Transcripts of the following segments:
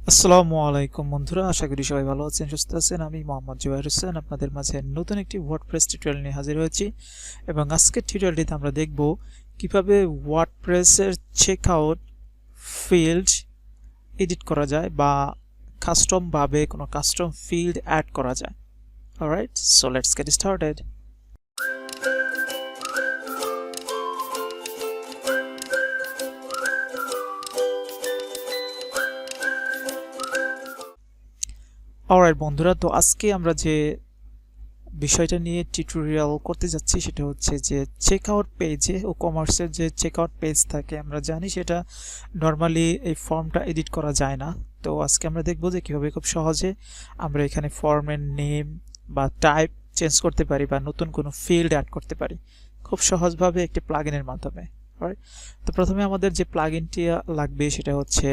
আসসালামু আলাইকুম বন্ধুরা, আশা করি সবাই ভালো আছেন, সুস্থ আছেন। আমি মোহাম্মদ জুবাইর হোসেন আপনাদের মাঝে নতুন একটি ওয়ার্ডপ্রেস টিউটোরিয়াল নিয়ে হাজির হয়েছি। এবং আজকের টিউটোরিয়ালটিতে আমরা দেখব কিভাবে ওয়ার্ডপ্রেসের চেকআউট ফিল্ড এডিট করা যায় বা কাস্টম ভাবে কোনো কাস্টম ফিল্ড অ্যাড করা যায়। Alright, so let's get started. Alright বন্ধুরা, তো আজকে আমরা যে বিষয়টা নিয়ে টিউটোরিয়াল করতে যাচ্ছি সেটা হচ্ছে যে চেকআউট পেজে ওকমার্সের যে চেকআউট পেজ থাকে, আমরা জানি সেটা নর্মালি এই ফর্মটা এডিট করা যায় না। তো আজকে আমরা দেখব যে কীভাবে খুব সহজে আমরা এখানে ফর্মের নেম বা টাইপ চেঞ্জ করতে পারি বা নতুন কোনো ফিল্ড অ্যাড করতে পারি খুব সহজভাবে একটি প্লাগইনের মাধ্যমে। তো প্রথমে আমাদের যে প্লাগইনটি লাগবে সেটা হচ্ছে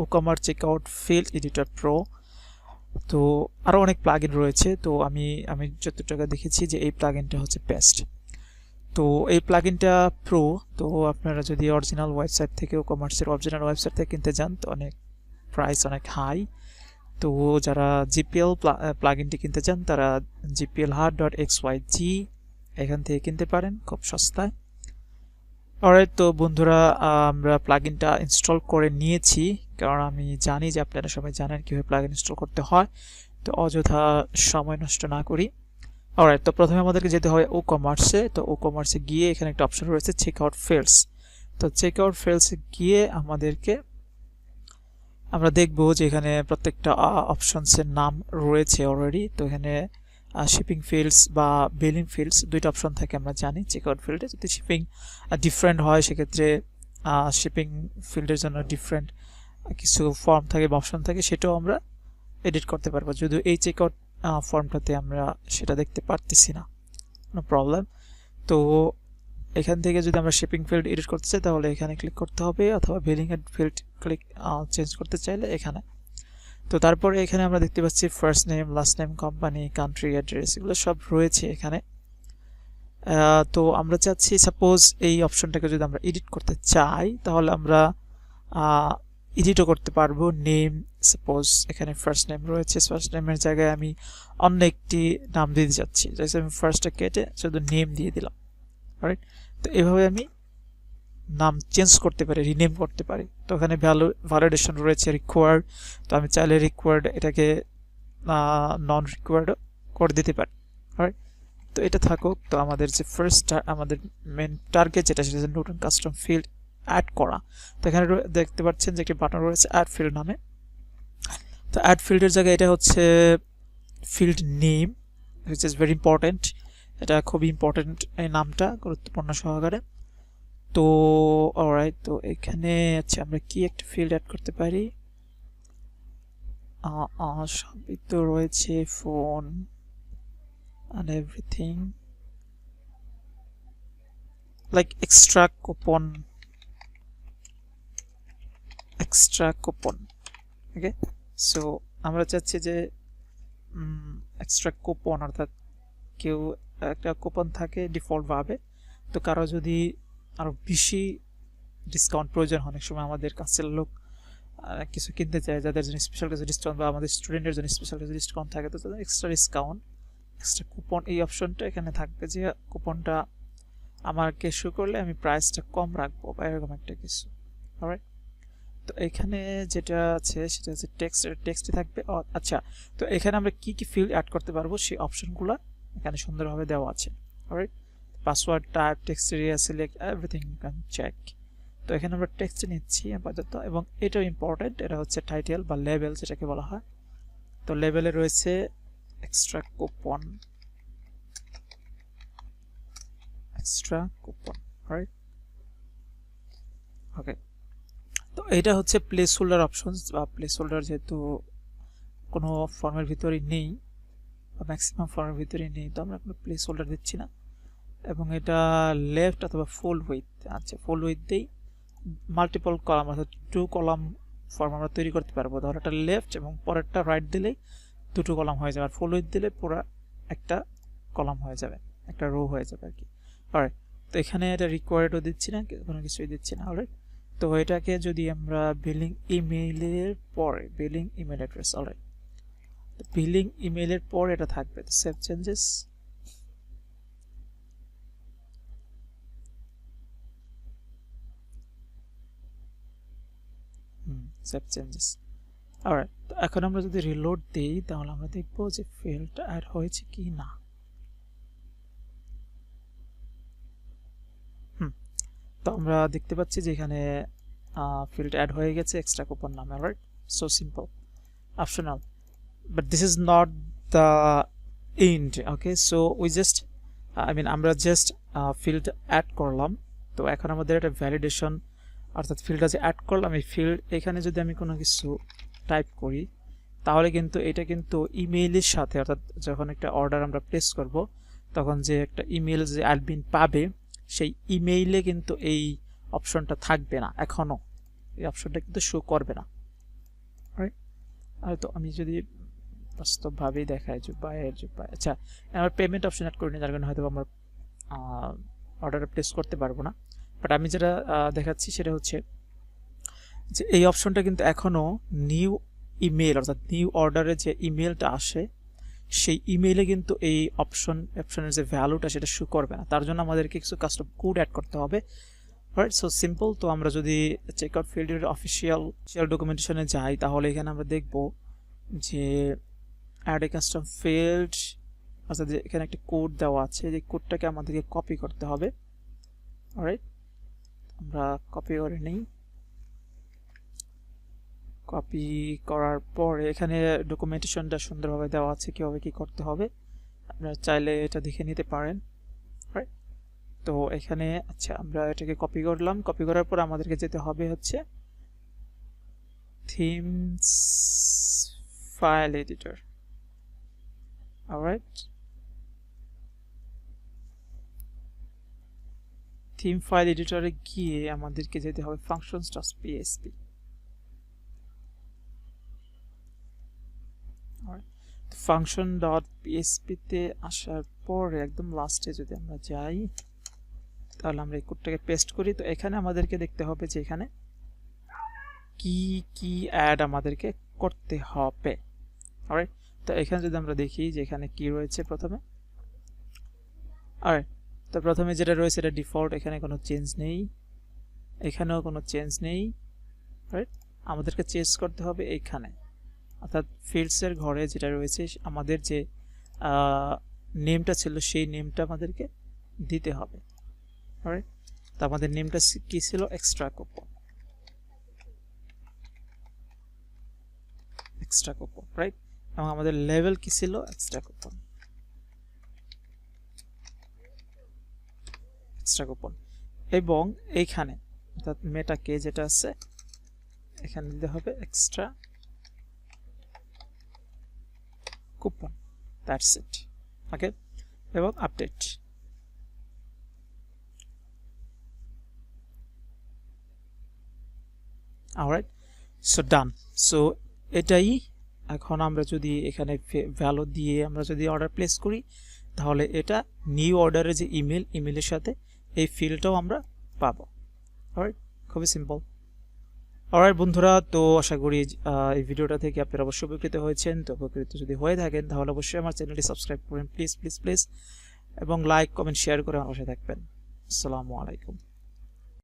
ওকমার্স চেকআউট ফিল্ড এডিটর প্রো। তো আরও অনেক প্লাগইন রয়েছে, তো আমি যতটুকু দেখেছি যে এই প্লাগইনটা হচ্ছে বেস্ট। তো এই প্লাগইনটা প্রো, তো আপনারা যদি অরিজিনাল ওয়েবসাইট থেকে ওকমার্সের অরিজিনাল ওয়েবসাইট থেকে কিনতে যান তো অনেক প্রাইস অনেক হাই। তো যারা জিপিএল প্লাগইনটি কিনতে চান তারা gplhard.xyz এখান থেকে কিনতে পারেন খুব সস্তায়। অলরাইট, তো বন্ধুরা আমরা প্লাগইনটা ইনস্টল করে নিয়েছি, কারণ আমি জানি যে আপনারা সবাই জানেন কীভাবে প্লাগইন ইনস্টল করতে হয়। তো অযথা সময় নষ্ট না করি। অলরাইট, তো প্রথমে আমাদেরকে যেতে হবে ওকমার্সে। তো ওকমার্সে গিয়ে এখানে একটা অপশন রয়েছে চেকআউট ফিল্ডস। তো চেকআউট ফিল্ডসে গিয়ে আমরা দেখব যে এখানে প্রত্যেকটা অপশনসের নাম রয়েছে অলরেডি। তো এখানে শিপিং ফিল্ডস বা বিলিং ফিল্ডস দুইটা অপশন থাকে আমরা জানি চেকআউট ফিল্ডে। যদি শিপিং ডিফারেন্ট হয় সেক্ষেত্রে শিপিং ফিল্ডের জন্য ডিফারেন্ট কিছু ফর্ম থাকে বা অপশন থাকে, সেটাও আমরা এডিট করতে পারবো। যদিও এই চেকআউট ফর্মটাতে আমরা সেটা দেখতে পারতেছি না, নো প্রবলেম। তো এখান থেকে যদি আমরা শিপিং ফিল্ড এডিট করতে চাই তাহলে এখানে ক্লিক করতে হবে, অথবা বিলিং এর ফিল্ড ক্লিক চেঞ্জ করতে চাইলে এখানে। তো তারপরে এখানে আমরা দেখতে পাচ্ছি first name, last name, company, country, address, এগুলো সব রয়েছে এখানে। তো আমরা চাচ্ছি সাপোজ এই অপশনটাকে যদি আমরা এডিট করতে চাই তাহলে আমরা এডিটও করতে পারবো। নেম, সাপোজ এখানে ফার্স্ট নেম রয়েছে, ফার্স্ট নেমের জায়গায় আমি অন্য একটি নাম দিতে চাচ্ছি, যেমন আমি ফার্স্টটা কেটে শুধু নেম দিয়ে দিলাম। রাইট, তো এভাবে আমি নাম চেঞ্জ করতে পারি, রিনেম করতে পারি। তো এখানে ভ্যালিডেশন রয়েছে রিকোয়ার্ড, তো আমি চাইলে রিকোয়ার্ড এটাকে নন রিকোয়ার্ড করে দিতে পারি। রাইট, তো এটা থাকুক। তো আমাদের যে আমাদের মেন টার্গেট যেটা সেটা নতুন কাস্টম ফিল্ড অ্যাড করা। তো এখানে দেখতে পাচ্ছেন যে একটি বাটন রয়েছে অ্যাড ফিল্ড নামে। তো অ্যাড ফিল্ডের জায়গায় এটা হচ্ছে field name, which is very important. এটা খুবই ইম্পর্টেন্ট এই নামটা, গুরুত্বপূর্ণ সহকারে। তো অলরাইট, তো এখানে আচ্ছা আমরা কি একটা ফিল্ড অ্যাড করতে পারি? সবই তো রয়েছে, phone and everything, like extra coupon. Okay, so আমরা চাচ্ছি যে এক্সট্রা কুপন, অর্থাৎ কেউ একটা কুপন থাকে ডিফল্ট ভাবে, তো কারো যদি আরো বেশি ডিসকাউন্ট প্রয়োজন, অনেক সময় আমাদের কাছের লোক কিছু কিনতে চায় যাদের জন্য স্পেশাল কিছু ডিসকাউন্ট, বা আমাদের স্টুডেন্টের জন্য স্পেশাল কিছু ডিসকাউন্ট থাকে, তো তাদের এক্সট্রা ডিসকাউন্ট, এক্সট্রা কুপন, এই অপশনটা এখানে থাকবে যে কুপনটা আমাকে শো করলে আমি প্রাইসটা কম রাখবো বা এরকম একটা কিছু। অলরাইট, তো এখানে যেটা আছে সেটা হচ্ছে টেক্সটে থাকবে। আচ্ছা, তো এখানে আমরা কি কি ফিল্ড অ্যাড করতে পারবো সেই অপশনগুলো এখানে সুন্দরভাবে দেওয়া আছে। Alright, password, type, text area, select, everything you can check. তো এখানে আমরা টেক্সট নিচ্ছি আপাতত, এবং এটাও ইম্পর্টেন্ট, এটা হচ্ছে টাইটেল বা লেবেল যেটাকে বলা হয়। তো লেবেলে রয়েছে এক্সট্রা কুপন, রাইট। ওকে, তো এটা হচ্ছে প্লেস হোল্ডার অপশনস বা প্লেস হোল্ডার, যেহেতু কোনো ফর্মের ভিতরে নেই বা ম্যাক্সিমাম ফর্মের ভিতরে নেই, তো আমরা কোনো প্লেস হোল্ডার দিচ্ছি না। এবং এটা লেফট অথবা ফুল উইথ, আচ্ছা ফুল উইথ দেই। মাল্টিপল কলাম অর্থাৎ 2 কলাম ফর্ম আমরা তৈরি করতে পারবো। ধর এটা লেফট এবং পরেরটা রাইট দিলেই 2 কলাম হয়ে যাবে, আর ফুল উইথ দিলে পুরো একটা কলাম হয়ে যাবে, একটা রো হয়ে যাবে আর কি। অলরাইট, তো এখানে এটা রিকোয়ার্ডও দিচ্ছি না, কোনো কিছুই দিচ্ছি না। অলরাইট, তো এটাকে যদি আমরা বিলিং ইমেইলের পরে billing email address, alright, billing ইমেইলের পরে এটা থাকবে save changes, save changes. Alright, তো এখন আমরা যদি রিলোড দিই তাহলে আমরা দেখব যে ফিল্ডটা অ্যাড হয়েছে কি না। তো আমরা দেখতে পাচ্ছি যে এখানে field add হয়ে গেছে এক্সট্রা কুপন নামে, right? So simple, optional, but this is not the end. Okay, so we just আমরা জাস্ট ফিল্ড অ্যাড করলাম। তো এখন আমাদের একটা ভ্যালিডেশন, অর্থাৎ ফিল্ডটা যে অ্যাড করলাম এই ফিল্ড, এখানে যদি আমি কোনো কিছু টাইপ করি তাহলে কিন্তু এটা কিন্তু ইমেইলের সাথে, অর্থাৎ যখন একটা অর্ডার আমরা প্লেস করব তখন যে একটা ইমেইল যে অ্যাডমিন পাবে সেই ইমেইলে কিন্তু এই অপশনটা থাকবে না, এখনো এই অপশনটা কিন্তু শো করবে না, রাইট? আর তো আমি যদি বাস্তবভাবেই দেখাই যে বায়ের যে আচ্ছা, আমার পেমেন্ট অপশন অ্যাড করিনি, যার কারণে হয়তো আমরা অর্ডার প্লেস করতে পারবো না। বাট আমি যেটা দেখাচ্ছি সেটা হচ্ছে যে এই অপশনটা কিন্তু এখনো নিউ ইমেল, অর্থাৎ নিউ অর্ডারে যে ইমেলটা আসে সেই ইমেইলে কিন্তু এই অপশনের যে ভ্যালুটা সেটা শো করবে না। তার জন্য আমাদেরকে কিছু কাস্টম কোড অ্যাড করতে হবে, রাইট? So simple. তো আমরা যদি চেকআউট ফিল্ডের অফিসিয়াল ডকুমেন্টেশনে যাই তাহলে এখানে আমরা দেখব যে অ্যাড এ কাস্টম ফিল্ড, অর্থাৎ এখানে একটা কোড দেওয়া আছে, যে কোডটাকে আমাদেরকে কপি করতে হবে, রাইট? আমরা কপি করে নিই। কপি করার পরে এখানে ডকুমেন্টেশনটা সুন্দরভাবে দেওয়া আছে কিভাবে কি করতে হবে, আপনারা চাইলে এটা দেখে নিতে পারেন, রাইট? তো এখানে আচ্ছা, আমরা এটাকে কপি করলাম। কপি করার পর আমাদেরকে যেতে হবে হচ্ছে themes file editor, alright? Theme file এডিটরে গিয়ে আমাদেরকে যেতে হবে functions.php। function.php তে আসার পরে একদম লাস্টে যদি আমরা যাই তাহলে আমরা এই কোডটাকে পেস্ট করি। তো এখানে আমাদেরকে দেখতে হবে যে এখানে কি কি অ্যাড আমাদেরকে করতে হবে, অলরাইট? তো এখানে যদি আমরা দেখি যে এখানে কি রয়েছে প্রথমে, অলরাইট? তো প্রথমে যেটা রয়েছে এটা ডিফল্ট, এখানে কোনো চেঞ্জ নেই, এখানেও কোনো চেঞ্জ নেই, রাইট? আমাদেরকে চেঞ্জ করতে হবে এইখানে, অর্থাৎ ফিল্ডসের ঘরে যেটা রয়েছে আমাদের যে নেমটা ছিল সেই নেমটা আমাদেরকে দিতে হবে, রাইট? তো আমাদের নেমটা কি ছিল? Extra coupon, right? এবং আমাদের লেভেল কি ছিল? Extra coupon. এবং এইখানে অর্থাৎ মেটা কে যেটা আছে এখানে দিতে হবে এক্সট্রা কুপন, দ্যাটস ইট। ওকে, এবং আপডেট। অলরাইট, সো ডান। সো এটাই। এখন আমরা যদি এখানে ভ্যালু দিয়ে আমরা যদি অর্ডার প্লেস করি তাহলে এটা নিউ অর্ডারের যে ইমেলের সাথে এই ফিল্ডটাও আমরা পাবো, অলরাইট? খুবই সিম্পল। অলরাইট বন্ধুরা, তো আশা করি এই ভিডিওটা থেকে আপনারা অবশ্যই উপকৃত হয়েছেন। তো উপকৃত যদি হয়ে থাকেন তাহলে অবশ্যই আমার চ্যানেলটি সাবস্ক্রাইব করবেন, প্লিজ, এবং লাইক, কমেন্ট, শেয়ার করে আমার পাশে থাকবেন। আসসালামু আলাইকুম।